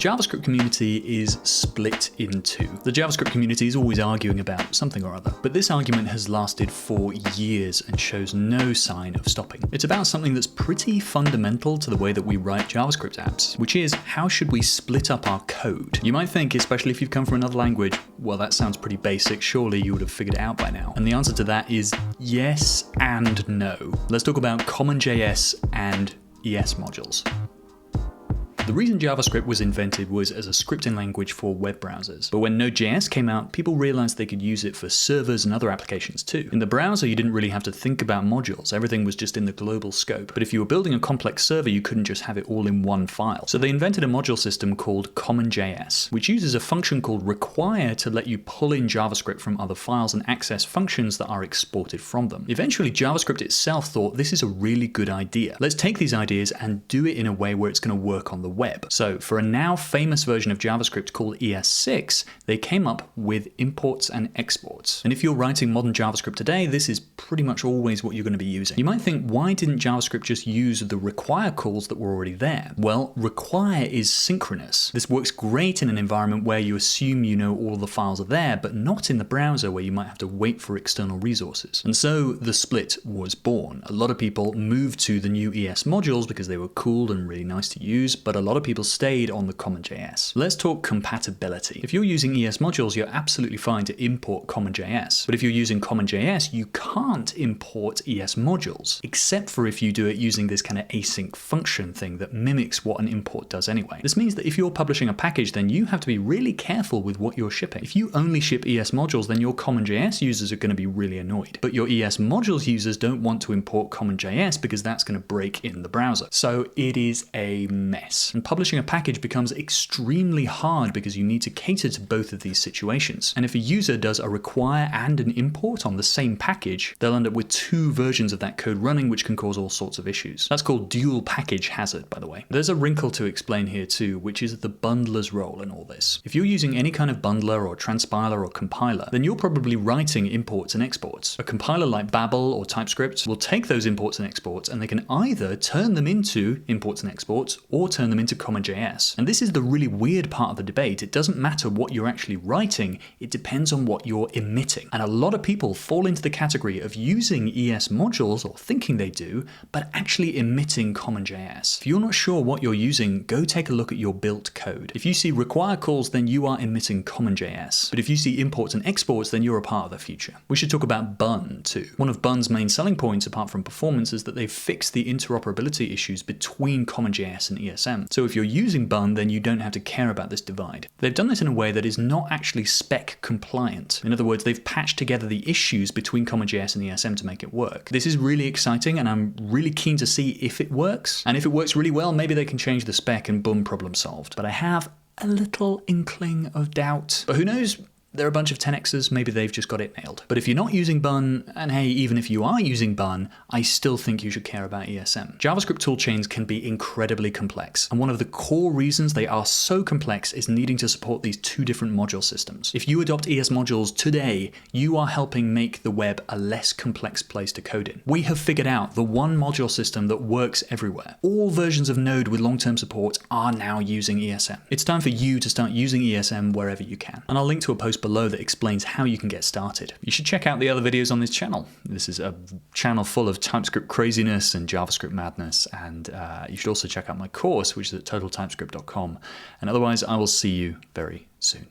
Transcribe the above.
JavaScript community is split in two. The JavaScript community is always arguing about something or other, but this argument has lasted for years and shows no sign of stopping. It's about something that's pretty fundamental to the way that we write JavaScript apps, which is how should we split up our code? You might think, especially if you've come from another language, well, that sounds pretty basic, surely you would have figured it out by now. And the answer to that is yes and no. Let's talk about CommonJS and ES modules. The reason JavaScript was invented was as a scripting language for web browsers. But when Node.js came out, people realized they could use it for servers and other applications too. In the browser, you didn't really have to think about modules. Everything was just in the global scope. But if you were building a complex server, you couldn't just have it all in one file. So they invented a module system called CommonJS, which uses a function called require to let you pull in JavaScript from other files and access functions that are exported from them. Eventually, JavaScript itself thought this is a really good idea. Let's take these ideas and do it in a way where it's going to work on the web. So for a now famous version of JavaScript called ES6, they came up with imports and exports. And if you're writing modern JavaScript today, this is pretty much always what you're going to be using. You might think, why didn't JavaScript just use the require calls that were already there? Well, require is synchronous. This works great in an environment where you assume you know all the files are there, but not in the browser where you might have to wait for external resources. And so the split was born. A lot of people moved to the new ES modules because they were cool and really nice to use, but a lot of people stayed on the CommonJS. Let's talk compatibility. If you're using ES modules, you're absolutely fine to import CommonJS. But if you're using CommonJS, you can't import ES modules, except for if you do it using this kind of async function thing that mimics what an import does anyway. This means that if you're publishing a package, then you have to be really careful with what you're shipping. If you only ship ES modules, then your CommonJS users are going to be really annoyed. But your ES modules users don't want to import CommonJS because that's going to break in the browser. So it is a mess. And publishing a package becomes extremely hard because you need to cater to both of these situations. And if a user does a require and an import on the same package, they'll end up with two versions of that code running, which can cause all sorts of issues. That's called dual package hazard, by the way. There's a wrinkle to explain here too, which is the bundler's role in all this. If you're using any kind of bundler or transpiler or compiler, then you're probably writing imports and exports. A compiler like Babel or TypeScript will take those imports and exports, and they can either turn them into imports and exports or turn them into CommonJS. And this is the really weird part of the debate. It doesn't matter what you're actually writing, it depends on what you're emitting. And a lot of people fall into the category of using ES modules, or thinking they do, but actually emitting CommonJS. If you're not sure what you're using, go take a look at your built code. If you see require calls, then you are emitting CommonJS. But if you see imports and exports, then you're a part of the future. We should talk about Bun too. One of Bun's main selling points, apart from performance, is that they've fixed the interoperability issues between CommonJS and ESM. So if you're using Bun, then you don't have to care about this divide. They've done this in a way that is not actually spec compliant. In other words, they've patched together the issues between CommonJS and ESM to make it work. This is really exciting, and I'm really keen to see if it works. And if it works really well, maybe they can change the spec and boom, problem solved. But I have a little inkling of doubt. But who knows? They're a bunch of 10xers, maybe they've just got it nailed. But if you're not using Bun, and hey, even if you are using Bun, I still think you should care about ESM. JavaScript toolchains can be incredibly complex, and one of the core reasons they are so complex is needing to support these two different module systems. If you adopt ES modules today, you are helping make the web a less complex place to code in. We have figured out the one module system that works everywhere. All versions of Node with long-term support are now using ESM. It's time for you to start using ESM wherever you can. And I'll link to a post below that explains how you can get started. You should check out the other videos on this channel. This is a channel full of TypeScript craziness and JavaScript madness, and you should also check out my course, which is at totaltypescript.com. And otherwise, I will see you very soon.